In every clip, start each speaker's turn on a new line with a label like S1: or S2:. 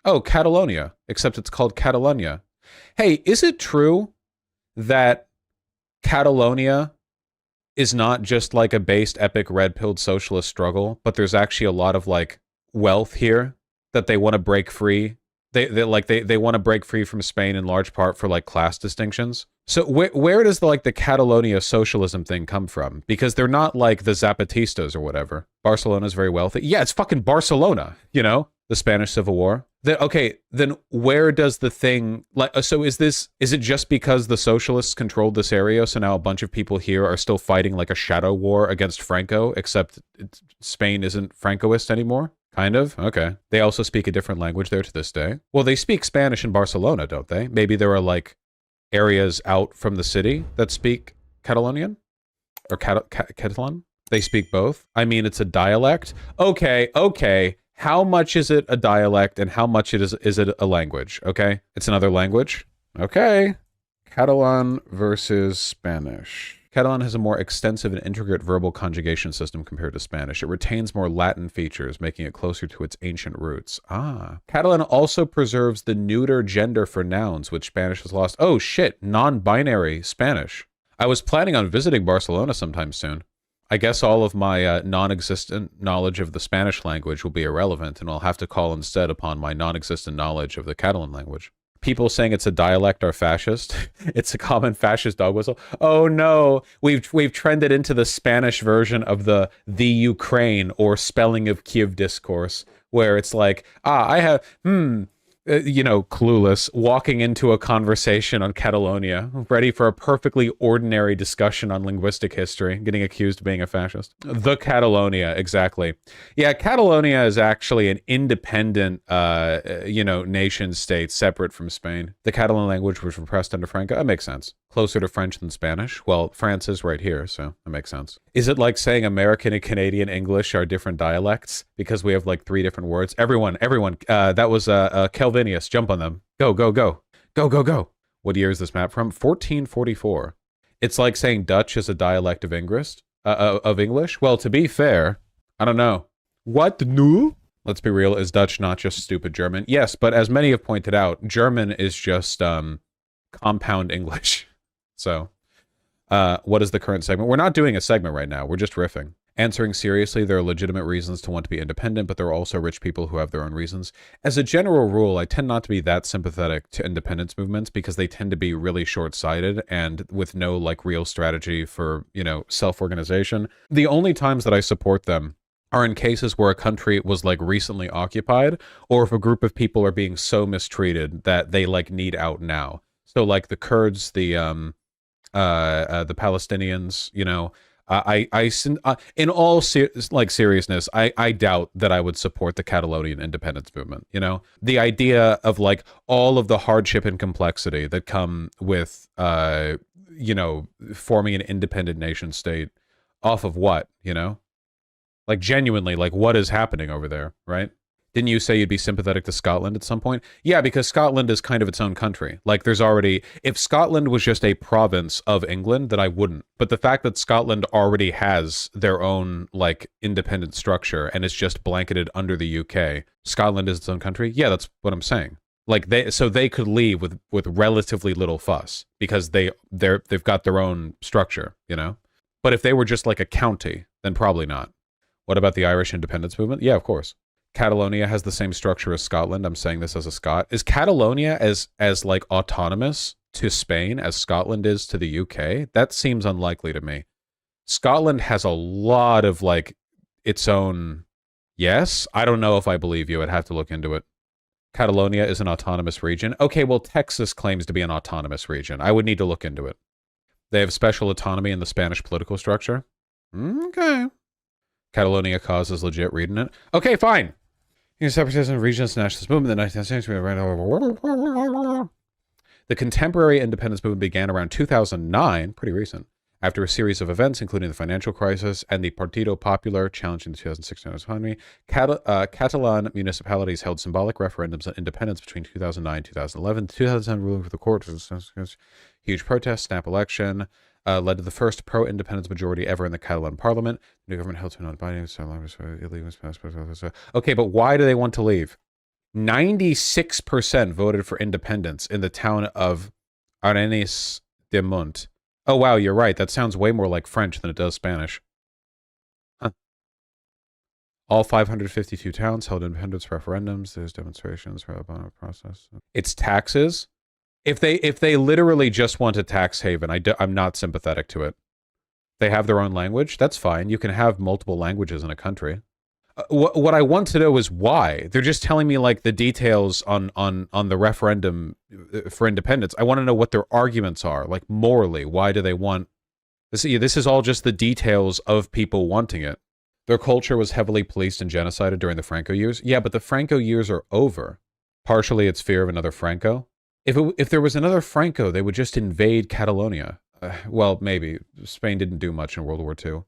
S1: Oh, Catalonia, except it's called Catalonia. Hey, is it true that Catalonia is not just like a based epic red-pilled socialist struggle, but there's actually a lot of like wealth here that they want to break free. They want to break free from Spain in large part for like class distinctions. So where does the Catalonia socialism thing come from? Because they're not like the Zapatistas or whatever. Barcelona's very wealthy. Yeah, it's fucking Barcelona, you know? The Spanish Civil War. Then where does the thing so is it just because the socialists controlled this area, so now a bunch of people here are still fighting like a shadow war against Franco, except Spain isn't Francoist anymore? Kind of? Okay. They also speak a different language there to this day. Well, they speak Spanish in Barcelona, don't they? Maybe there are like areas out from the city that speak Catalonian? Or Catalan? They speak both? I mean, it's a dialect? Okay. How much is it a dialect and how much is it a language? Okay. It's another language. Okay. Catalan versus Spanish. Catalan has a more extensive and intricate verbal conjugation system compared to Spanish. It retains more Latin features, making it closer to its ancient roots. Catalan also preserves the neuter gender for nouns, which Spanish has lost. Oh shit, non-binary Spanish. I was planning on visiting Barcelona sometime soon. I guess all of my non-existent knowledge of the Spanish language will be irrelevant, and I'll have to call instead upon my non-existent knowledge of the Catalan language. People saying it's a dialect are fascist. It's a common fascist dog whistle. Oh no, we've trended into the Spanish version of the Ukraine or spelling of Kiev discourse, where it's like, I have, clueless, walking into a conversation on Catalonia, ready for a perfectly ordinary discussion on linguistic history, getting accused of being a fascist. The Catalonia, exactly. Yeah, Catalonia is actually an independent, nation state separate from Spain. The Catalan language was repressed under Franco. That makes sense. Closer to French than Spanish. Well, France is right here, so that makes sense. Is it like saying American and Canadian English are different dialects because we have like 3 different words? Everyone, that was Calvinius. Jump on them. Go. What year is this map from? 1444. It's like saying Dutch is a dialect of English. Well, to be fair, I don't know. What? No? Let's be real. Is Dutch not just stupid German? Yes, but as many have pointed out, German is just compound English. So, what is the current segment? We're not doing a segment right now. We're just riffing. Answering seriously, there are legitimate reasons to want to be independent, but there are also rich people who have their own reasons. As a general rule, I tend not to be that sympathetic to independence movements because they tend to be really short-sighted and with no like real strategy for, self-organization. The only times that I support them are in cases where a country was like recently occupied, or if a group of people are being so mistreated that they like need out now. So like the Kurds, the Palestinians, in all seriousness, I doubt that I would support the Catalonian independence movement. The idea of like all of the hardship and complexity that come with, forming an independent nation state off of what, like genuinely, like what is happening over there, right? Didn't you say you'd be sympathetic to Scotland at some point? Yeah, because Scotland is kind of its own country. Like there's already, if Scotland was just a province of England, then I wouldn't. But the fact that Scotland already has their own like independent structure and it's just blanketed under the UK, Scotland is its own country. Yeah, that's what I'm saying. Like they could leave with relatively little fuss because they've got their own structure, But if they were just like a county, then probably not. What about the Irish independence movement? Yeah, of course. Catalonia has the same structure as Scotland. I'm saying this as a Scot. Is Catalonia as like autonomous to Spain as Scotland is to the UK? That seems unlikely to me. Scotland has a lot of like its own. Yes, I don't know if I believe you. I'd have to look into it. Catalonia is an autonomous region. Okay, well, Texas claims to be an autonomous region. I would need to look into it. They have special autonomy in the Spanish political structure. Okay. Catalonia cause is legit, reading it. Okay, fine. Separatism, regionalist, nationalist movement in the 19th century. The contemporary independence movement began around 2009, pretty recent, after a series of events, including the financial crisis and the Partido Popular challenging the 2016 economy. Catalan municipalities held symbolic referendums on independence between 2009 and 2011. 2010 ruling for the court, huge protest, snap election, led to the first pro-independence majority ever in the Catalan parliament. The new government held to non-binding, okay, but why do they want to leave? 96% voted for independence in the town of Arenas de Munt. Oh, wow, you're right. That sounds way more like French than it does Spanish. Huh. All 552 towns held independence referendums. There's demonstrations for the process. It's taxes. If they literally just want a tax haven, I'm not sympathetic to it. They have their own language. That's fine. You can have multiple languages in a country. What I want to know is why. They're just telling me like the details on the referendum for independence. I want to know what their arguments are, like morally. Why do they want this? This is all just the details of people wanting it. Their culture was heavily policed and genocided during the Franco years. Yeah, but the Franco years are over. Partially, it's fear of another Franco. If there was another Franco, they would just invade Catalonia. Well, maybe. Spain didn't do much in World War II.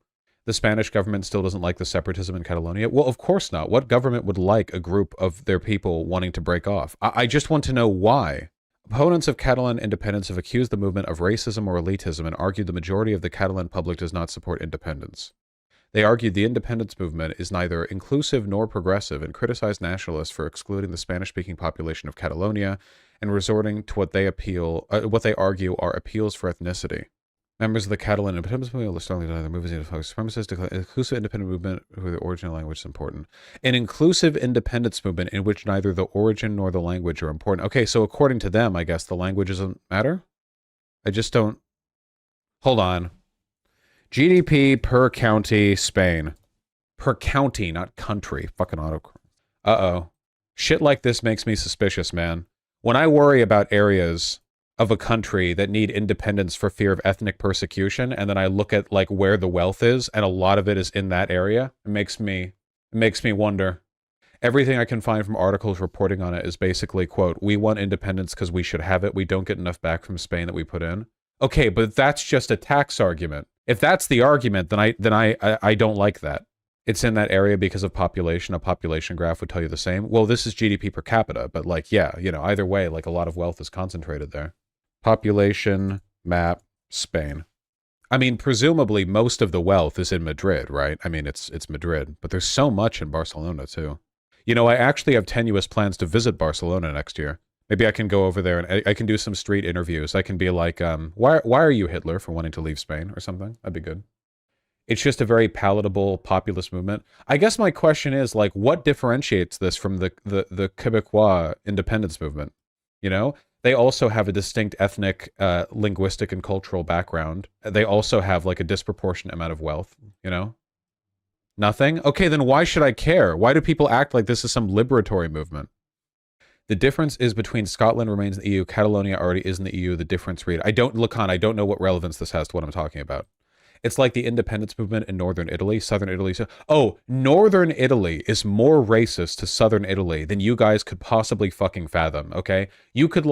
S1: The Spanish government still doesn't like the separatism in Catalonia? Well, of course not. What government would like a group of their people wanting to break off? I just want to know why. Opponents of Catalan independence have accused the movement of racism or elitism and argued the majority of the Catalan public does not support independence. They argued the independence movement is neither inclusive nor progressive and criticized nationalists for excluding the Spanish-speaking population of Catalonia and resorting to what they argue are appeals for ethnicity. Members of the Catalan independence movement will strongly deny the movements of supremacists declare inclusive independent movement where the original language is important. An inclusive independence movement in which neither the origin nor the language are important. Okay, so according to them, I guess the language doesn't matter? I just don't... Hold on. GDP per county, Spain. Per county, not country. Fucking autocorrect. Uh-oh. Shit like this makes me suspicious, man. When I worry about areas of a country that need independence for fear of ethnic persecution, and then I look at like where the wealth is, and a lot of it is in that area, it makes me wonder. Everything I can find from articles reporting on it is basically, quote, we want independence because we should have it. We don't get enough back from Spain that we put in. Okay, but that's just a tax argument. If that's the argument, then I don't like that. It's in that area because of population. A population graph would tell you the same. Well, this is GDP per capita, but like, yeah, you know, either way, like a lot of wealth is concentrated there. Population, map, Spain. I mean, presumably most of the wealth is in Madrid, right? I mean, it's Madrid, but there's so much in Barcelona too. You know, I actually have tenuous plans to visit Barcelona next year. Maybe I can go over there and I can do some street interviews. I can be like, why are you Hitler for wanting to leave Spain or something? That'd be good. It's just a very palatable populist movement. I guess my question is, like, what differentiates this from the Quebecois independence movement? You know, they also have a distinct ethnic, linguistic, and cultural background. They also have, like, a disproportionate amount of wealth, you know? Nothing? Okay, then why should I care? Why do people act like this is some liberatory movement? The difference is between Scotland remains in the EU, Catalonia already is in the EU, the difference read. I don't know what relevance this has to what I'm talking about. It's like the independence movement in northern Italy, southern Italy. Oh, northern Italy is more racist to southern Italy than you guys could possibly fucking fathom, okay? You could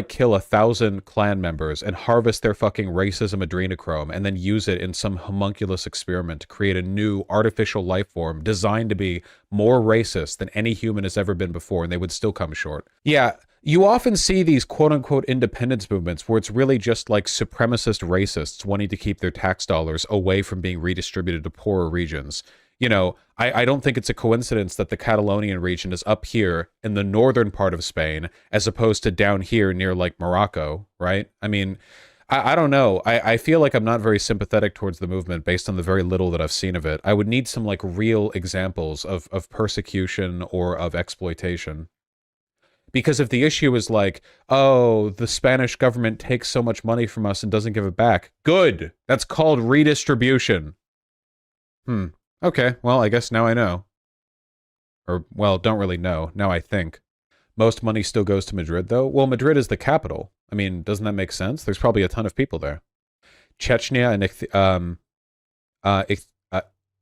S1: kill 1,000 clan members and harvest their fucking racism adrenochrome and then use it in some homunculus experiment to create a new artificial life form designed to be more racist than any human has ever been before, and they would still come short. Yeah. You often see these quote-unquote independence movements where it's really just like supremacist racists wanting to keep their tax dollars away from being redistributed to poorer regions. You know, I don't think it's a coincidence that the Catalonian region is up here in the northern part of Spain as opposed to down here near like Morocco, right? I mean, I don't know. I feel like I'm not very sympathetic towards the movement based on the very little that I've seen of it. I would need some like real examples of persecution or of exploitation. Because if the issue is like, oh, the Spanish government takes so much money from us and doesn't give it back. Good. That's called redistribution. Okay, well, I guess now I know. Or, well, don't really know. Now I think. Most money still goes to Madrid, though? Well, Madrid is the capital. I mean, doesn't that make sense? There's probably a ton of people there. Chechnya and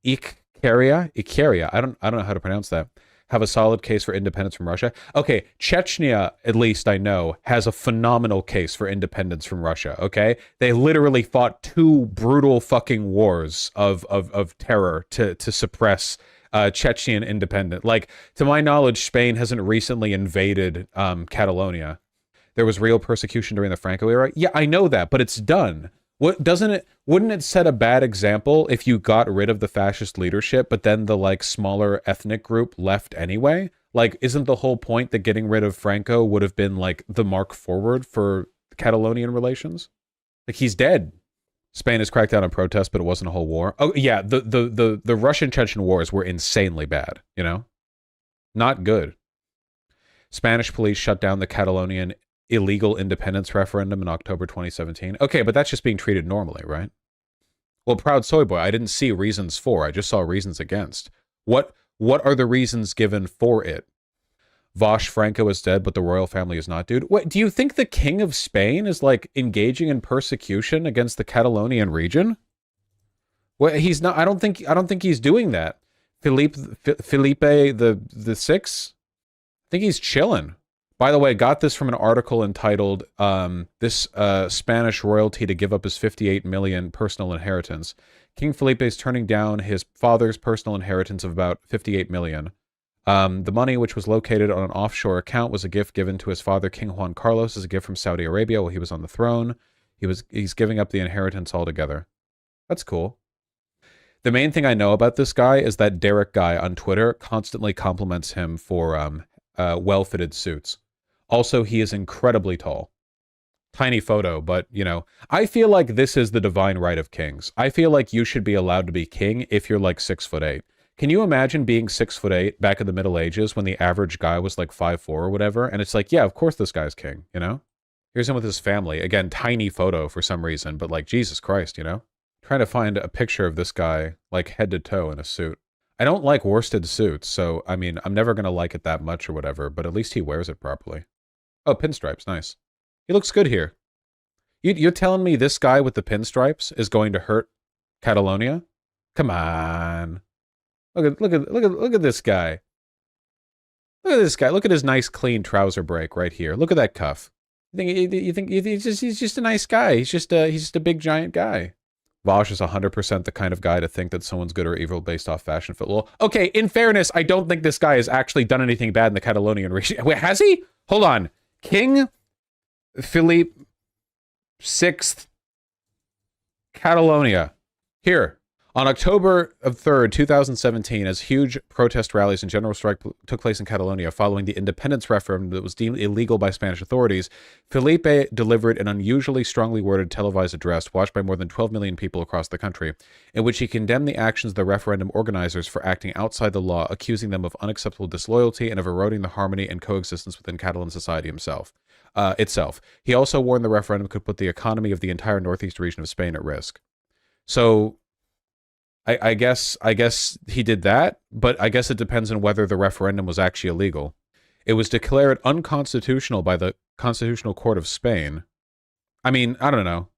S1: Ikaria, I don't know how to pronounce that, have a solid case for independence from Russia. Okay, Chechnya, at least I know, has a phenomenal case for independence from Russia, okay? They literally fought 2 brutal fucking wars of terror to suppress Chechen independence. Like, to my knowledge, Spain hasn't recently invaded Catalonia. There was real persecution during the Franco era. Yeah, I know that, but it's done. Wouldn't it set a bad example if you got rid of the fascist leadership, but then the like smaller ethnic group left anyway? Like, isn't the whole point that getting rid of Franco would have been like the mark forward for Catalonian relations? Like, he's dead. Spain has cracked down on protests, but it wasn't a whole war. Oh yeah, the Russian-Chechen wars were insanely bad, you know? Not good. Spanish police shut down the Catalonian illegal independence referendum in October 2017. Okay, but that's just being treated normally, right? Well, Proud Soy Boy, I didn't see reasons for. I just saw reasons against. What are the reasons given for it? Vaush Franco is dead, but the royal family is not, dude. What, do you think the king of Spain is like engaging in persecution against the Catalonian region? Well, he's not. I don't think he's doing that. Felipe the Sixth. I think he's chilling. By the way, got this from an article entitled "This Spanish Royalty to Give Up His 58 Million Personal Inheritance." King Felipe is turning down his father's personal inheritance of about 58 million. The money, which was located on an offshore account, was a gift given to his father, King Juan Carlos, as a gift from Saudi Arabia while he was on the throne. He's giving up the inheritance altogether. That's cool. The main thing I know about this guy is that Derek guy on Twitter constantly compliments him for well-fitted suits. Also, he is incredibly tall. Tiny photo, but, you know, I feel like this is the divine right of kings. I feel like you should be allowed to be king if you're like 6'8". Can you imagine being 6'8" back in the Middle Ages when the average guy was like 5'4" or whatever? And it's like, yeah, of course this guy's king, you know? Here's him with his family. Again, tiny photo for some reason, but like, Jesus Christ, you know? Trying to find a picture of this guy, like head to toe in a suit. I don't like worsted suits, so, I mean, I'm never going to like it that much or whatever, but at least he wears it properly. Oh, pinstripes, nice. He looks good here. You're telling me this guy with the pinstripes is going to hurt Catalonia? Come on. Look at this guy. Look at this guy. Look at his nice clean trouser break right here. Look at that cuff. You think he's just a nice guy. He's just a big giant guy. Vaush is 100% the kind of guy to think that someone's good or evil based off fashion fit. Well, okay, in fairness, I don't think this guy has actually done anything bad in the Catalonian region. Wait, has he? Hold on. King Philippe VI, Catalonia. Here. On October 3rd, 2017, as huge protest rallies and general strike took place in Catalonia following the independence referendum that was deemed illegal by Spanish authorities, Felipe delivered an unusually strongly worded televised address watched by more than 12 million people across the country, in which he condemned the actions of the referendum organizers for acting outside the law, accusing them of unacceptable disloyalty and of eroding the harmony and coexistence within Catalan society itself. He also warned the referendum could put the economy of the entire northeast region of Spain at risk. So I guess he did that, but I guess it depends on whether the referendum was actually illegal. It was declared unconstitutional by the Constitutional Court of Spain. I mean, I don't know.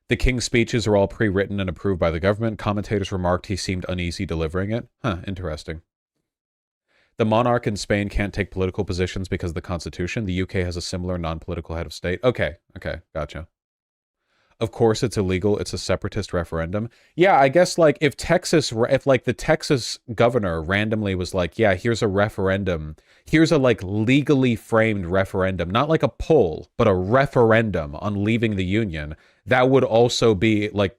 S1: The king's speeches are all pre-written and approved by the government. Commentators remarked he seemed uneasy delivering it. Huh, interesting. The monarch in Spain can't take political positions because of the Constitution. The UK has a similar non-political head of state. Okay, gotcha. Of course it's illegal. It's a separatist referendum. Yeah, I guess like if like the Texas governor randomly was like, yeah, here's a referendum. Here's a like legally framed referendum, not like a poll, but a referendum on leaving the Union. That would also be like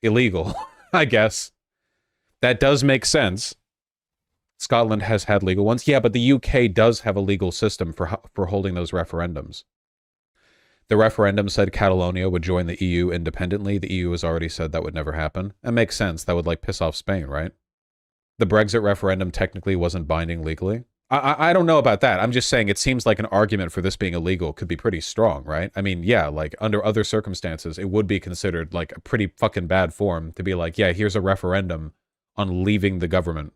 S1: illegal, I guess. That does make sense. Scotland has had legal ones. Yeah, but the UK does have a legal system for holding those referendums. The referendum said Catalonia would join the EU independently. The EU has already said that would never happen. That makes sense. That would, like, piss off Spain, right? The Brexit referendum technically wasn't binding legally. I don't know about that. I'm just saying it seems like an argument for this being illegal could be pretty strong, right? I mean, yeah, like, under other circumstances, it would be considered, like, a pretty fucking bad form to be like, yeah, here's a referendum on leaving the government.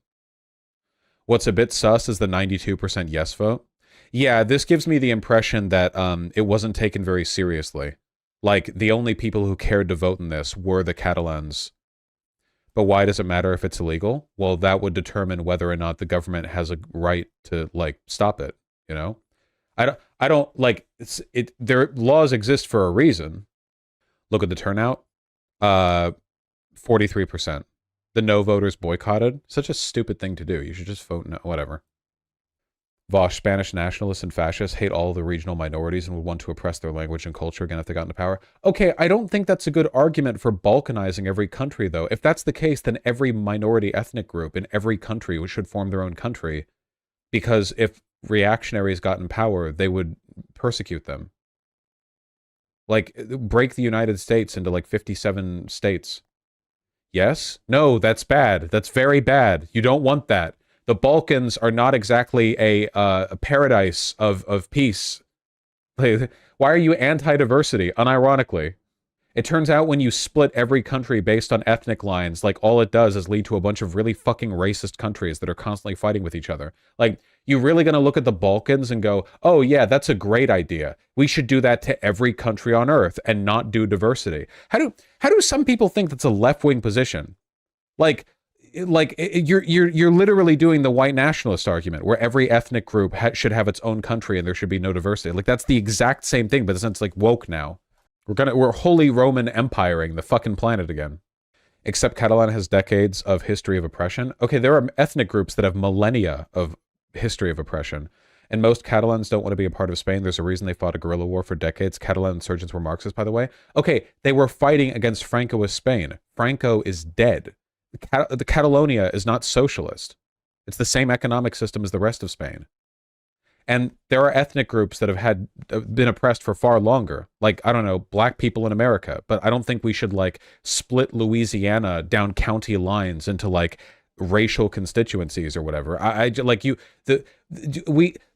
S1: What's a bit sus is the 92% yes vote. Yeah, this gives me the impression that it wasn't taken very seriously. Like, the only people who cared to vote in this were the Catalans. But why does it matter if it's illegal? Well, that would determine whether or not the government has a right to, like, stop it, you know? I don't like, their laws exist for a reason. Look at the turnout. 43%. The no voters boycotted. Such a stupid thing to do. You should just vote no, whatever. Vaush, Spanish nationalists and fascists hate all the regional minorities and would want to oppress their language and culture again if they got into power. Okay, I don't think that's a good argument for balkanizing every country, though. If that's the case, then every minority ethnic group in every country should form their own country. because if reactionaries got in power, they would persecute them. Like, break the United States into like 57 states. Yes? No, that's bad. That's very bad. You don't want that. The Balkans are not exactly a paradise of peace. Why are you anti-diversity, unironically? It turns out when you split every country based on ethnic lines, like, all it does is lead to a bunch of really fucking racist countries that are constantly fighting with each other. Like, you really gonna look at the Balkans and go, oh yeah, that's a great idea. We should do that to every country on Earth and not do diversity. How do some people think that's a left-wing position? Like you're literally doing the white nationalist argument where every ethnic group should have its own country and there should be no diversity. Like, that's the exact same thing, but it's like woke now. We're Holy Roman Empiring the fucking planet again. Except Catalan has decades of history of oppression. Okay, there are ethnic groups that have millennia of history of oppression. And most Catalans don't want to be a part of Spain. There's a reason they fought a guerrilla war for decades. Catalan insurgents were Marxists, by the way. Okay, they were fighting against Francoist Spain. Franco is dead. The Catalonia is not socialist. It's the same economic system as the rest of Spain. And there are ethnic groups that have been oppressed for far longer. Like, I don't know, black people in America. But I don't think we should, like, split Louisiana down county lines into, like, racial constituencies or whatever.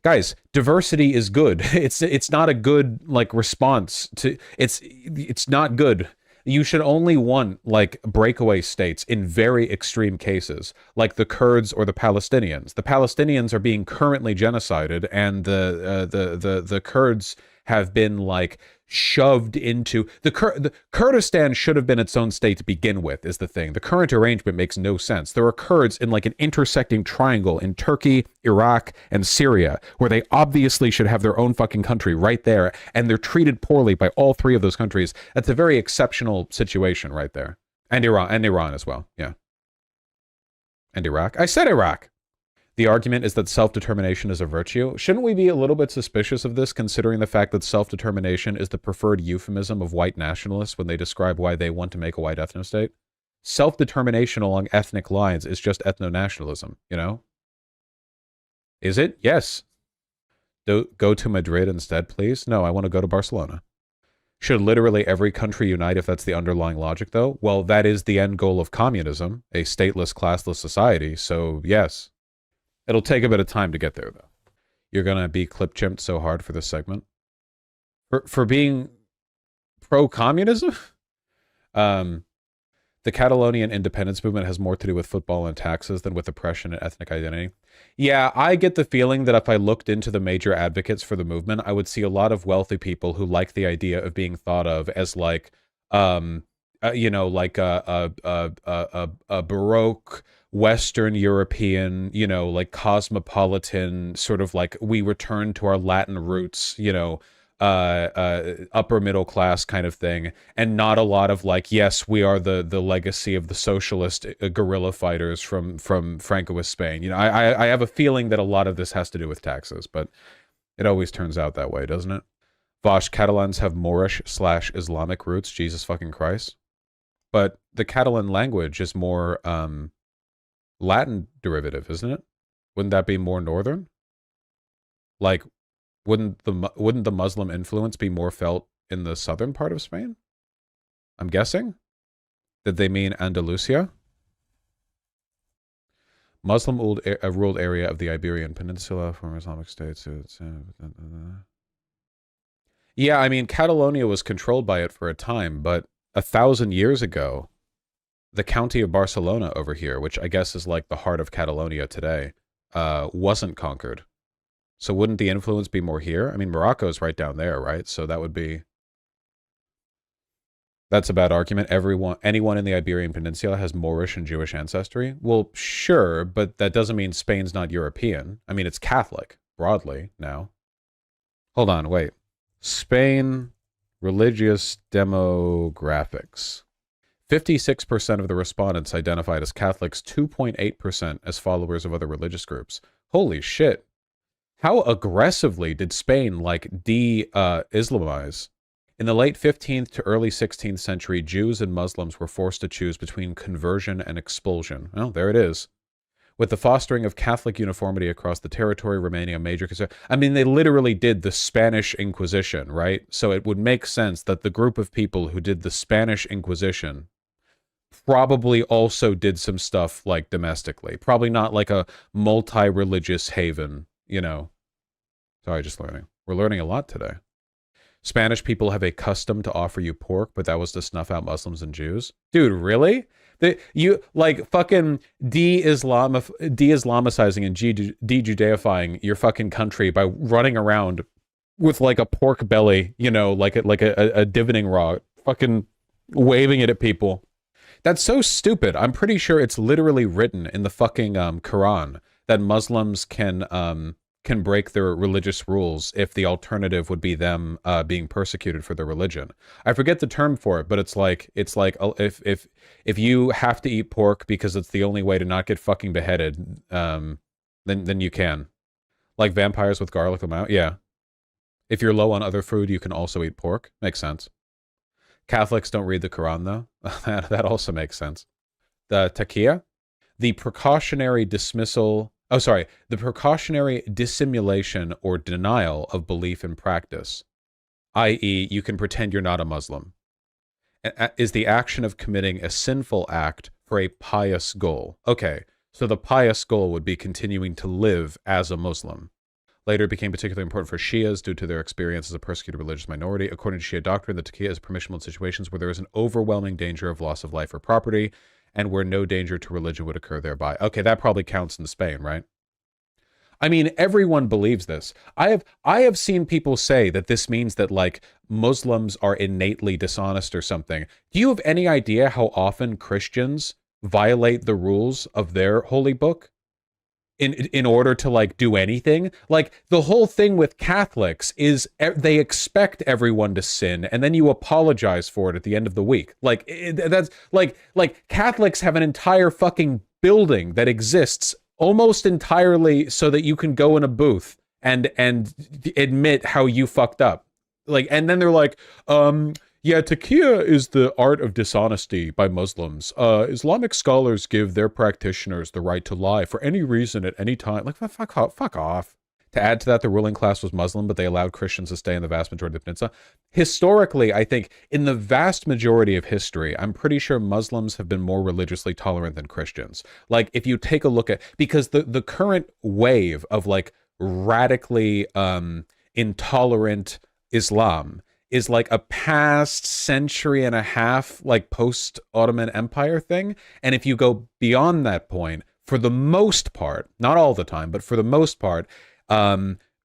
S1: Guys, diversity is good. It's not a good, like, response to, it's not good. You should only want, like, breakaway states in very extreme cases, like the Kurds or the Palestinians. The Palestinians are being currently genocided, and the Kurds have been, like, shoved into the Kurdistan should have been its own state to begin with, is the thing. The current arrangement makes no sense. There are Kurds in, like, an intersecting triangle in Turkey, Iraq, and Syria, where they obviously should have their own fucking country right there, and they're treated poorly by all three of those countries. That's a very exceptional situation right there. And Iran as well, yeah. And Iraq. I said Iraq. The argument is that self-determination is a virtue. Shouldn't we be a little bit suspicious of this, considering the fact that self-determination is the preferred euphemism of white nationalists when they describe why they want to make a white ethno-state? Self-determination along ethnic lines is just ethno-nationalism, you know? Is it? Yes. Go to Madrid instead, please? No, I want to go to Barcelona. Should literally every country unite if that's the underlying logic, though? Well, that is the end goal of communism, a stateless, classless society, so yes. It'll take a bit of time to get there, though. You're going to be clip-chimped so hard for this segment. For being pro-communism? The Catalonian independence movement has more to do with football and taxes than with oppression and ethnic identity. Yeah, I get the feeling that if I looked into the major advocates for the movement, I would see a lot of wealthy people who like the idea of being thought of as, like, you know, like a Baroque Western European, you know, like cosmopolitan, sort of like we return to our Latin roots, you know, upper middle class kind of thing, and not a lot of, like, yes, we are the legacy of the socialist guerrilla fighters from Francoist Spain. You know, I have a feeling that a lot of this has to do with taxes, but it always turns out that way, doesn't it? Vaush, Catalans have Moorish/Islamic roots, Jesus fucking Christ. But the Catalan language is more Latin derivative, isn't it? Wouldn't that be more northern? Like, wouldn't the Muslim influence be more felt in the southern part of Spain? I'm guessing. Did they mean Andalusia? Muslim ruled area of the Iberian Peninsula, former Islamic states. Yeah, I mean, Catalonia was controlled by it for a time, but 1,000 years ago, the county of Barcelona over here, which I guess is like the heart of Catalonia today, wasn't conquered. So wouldn't the influence be more here? I mean, Morocco's right down there, right? So that would be... That's a bad argument. Anyone in the Iberian Peninsula has Moorish and Jewish ancestry? Well, sure, but that doesn't mean Spain's not European. I mean, it's Catholic, broadly, now. Hold on, wait. Spain, religious demographics. 56% of the respondents identified as Catholics, 2.8% as followers of other religious groups. Holy shit. How aggressively did Spain, like, de-Islamize? In the late 15th to early 16th century, Jews and Muslims were forced to choose between conversion and expulsion. Well, there it is. with the fostering of Catholic uniformity across the territory remaining a major concern. I mean, they literally did the Spanish Inquisition, right? So it would make sense that the group of people who did the Spanish Inquisition probably also did some stuff like domestically. Probably not like a multi-religious haven, you know. Sorry, just learning. We're learning a lot today. Spanish people have a custom to offer you pork, but that was to snuff out Muslims and Jews. Dude, really? You like fucking de-Islamicizing and de-Judaifying your fucking country by running around with like a pork belly, you know, like a divining rod, fucking waving it at people. That's so stupid. I'm pretty sure it's literally written in the fucking Quran that Muslims can break their religious rules if the alternative would be them being persecuted for their religion. I forget the term for it, but it's like if you have to eat pork because it's the only way to not get fucking beheaded, then you can. Like vampires with garlic them out. Yeah. If you're low on other food, you can also eat pork. Makes sense. Catholics don't read the Quran though. That also makes sense. The taqiyya, the precautionary dismissal. Oh, sorry. The precautionary dissimulation or denial of belief in practice, i.e., you can pretend you're not a Muslim, is the action of committing a sinful act for a pious goal. Okay, so the pious goal would be continuing to live as a Muslim. Later, it became particularly important for Shias due to their experience as a persecuted religious minority. According to Shia doctrine, the taqiyya is permissible in situations where there is an overwhelming danger of loss of life or property, and where no danger to religion would occur thereby. Okay, that probably counts in Spain, right? I mean, everyone believes this. I have seen people say that this means that, like, Muslims are innately dishonest or something. Do you have any idea how often Christians violate the rules of their holy book in order to, like, do anything? Like, the whole thing with Catholics is they expect everyone to sin, and then you apologize for it at the end of the week. Like, that's like Catholics have an entire fucking building that exists almost entirely so that you can go in a booth and admit how you fucked up. Like, and then they're like, yeah, taqiyya is the art of dishonesty by Muslims. Islamic scholars give their practitioners the right to lie for any reason at any time. Like, fuck off. To add to that, the ruling class was Muslim, but they allowed Christians to stay in the vast majority of the peninsula. Historically, I think, in the vast majority of history, I'm pretty sure Muslims have been more religiously tolerant than Christians. Like, if you take a look at, because the current wave of, like, radically intolerant Islam is like a past century and a half, like, post-Ottoman Empire thing. And if you go beyond that point, for the most part, not all the time, but for the most part,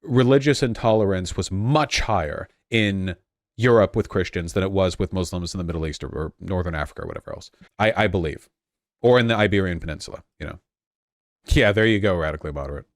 S1: religious intolerance was much higher in Europe with Christians than it was with Muslims in the Middle East or Northern Africa or whatever else, I believe. Or in the Iberian Peninsula, you know. Yeah, there you go, radically moderate.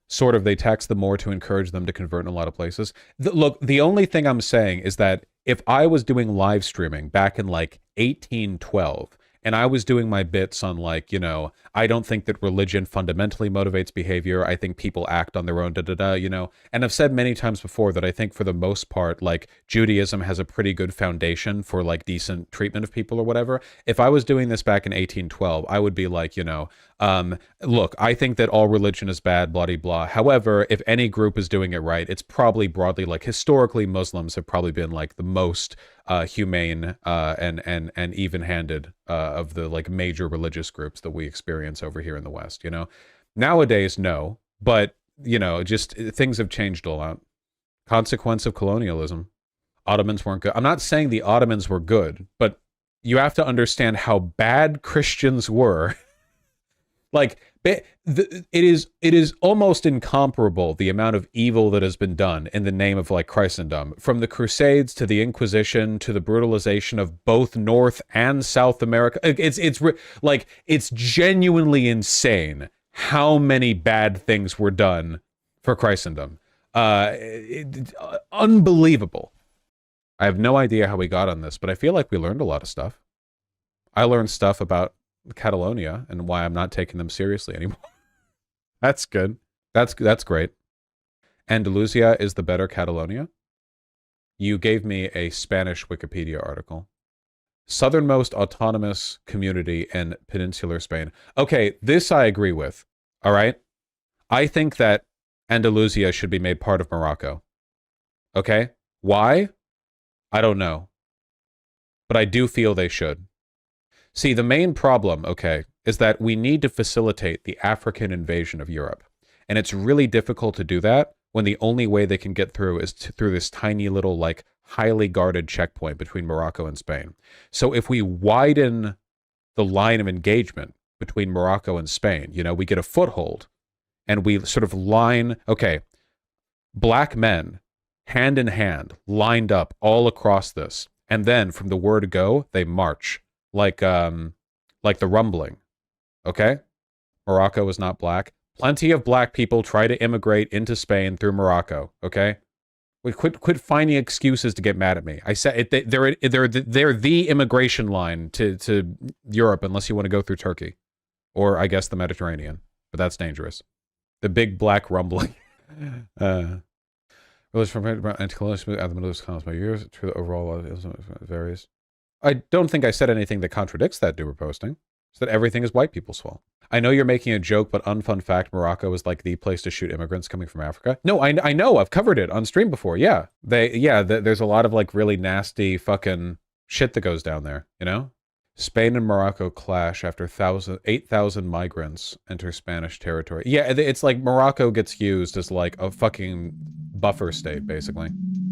S1: Sort of, they tax them more to encourage them to convert in a lot of places. Look, the only thing I'm saying is that if I was doing live streaming back in, like, 1812, and I was doing my bits on, like, you know, I don't think that religion fundamentally motivates behavior. I think people act on their own, you know. And I've said many times before that I think for the most part, like, Judaism has a pretty good foundation for, like, decent treatment of people or whatever. If I was doing this back in 1812, I would be like, you know, look, I think that all religion is bad, blah, blah, blah. However, if any group is doing it right, it's probably broadly, like, historically, Muslims have probably been, like, the most humane and even-handed of the, like, major religious groups that we experience over here in the West, you know. Nowadays, no, but, you know, just things have changed a lot. Consequence of colonialism. Ottomans weren't good. I'm not saying the Ottomans were good, but you have to understand how bad Christians were. Like, it is almost incomparable, the amount of evil that has been done in the name of, like, Christendom, from the Crusades to the Inquisition to the brutalization of both North and South America. It's genuinely insane how many bad things were done for Christendom. Unbelievable. I have no idea how we got on this, but I feel like we learned a lot of stuff. I learned stuff about Catalonia and why I'm not taking them seriously anymore. That's good. That's great. Andalusia is the better Catalonia. You gave me a Spanish Wikipedia article. Southernmost autonomous community in peninsular Spain. Okay, this I agree with. All right? I think that Andalusia should be made part of Morocco. Okay? Why? I don't know. But I do feel they should. See, the main problem, okay, is that we need to facilitate the African invasion of Europe. And it's really difficult to do that when the only way they can get through is through this tiny little, like, highly guarded checkpoint between Morocco and Spain. So if we widen the line of engagement between Morocco and Spain, you know, we get a foothold and we sort of line, okay, black men, hand in hand, lined up all across this. And then from the word go, they march like the rumbling. Okay? Morocco is not black. Plenty of black people try to immigrate into Spain through Morocco. Okay? We quit finding excuses to get mad at me. I said they're the immigration line to Europe unless you want to go through Turkey, or I guess the Mediterranean, but that's dangerous. The big black rumbling. Religion from anti-colonialism at the Middle East by years. True, the overall varies. I don't think I said anything that contradicts that Duber posting. It's that everything is white people's fault. I know you're making a joke, but unfun fact, Morocco is like the place to shoot immigrants coming from Africa. No, I know. I've covered it on stream before. Yeah. There's a lot of like really nasty fucking shit that goes down there, you know? Spain and Morocco clash after 8,000 migrants enter Spanish territory. Yeah, it's like Morocco gets used as like a fucking buffer state, basically.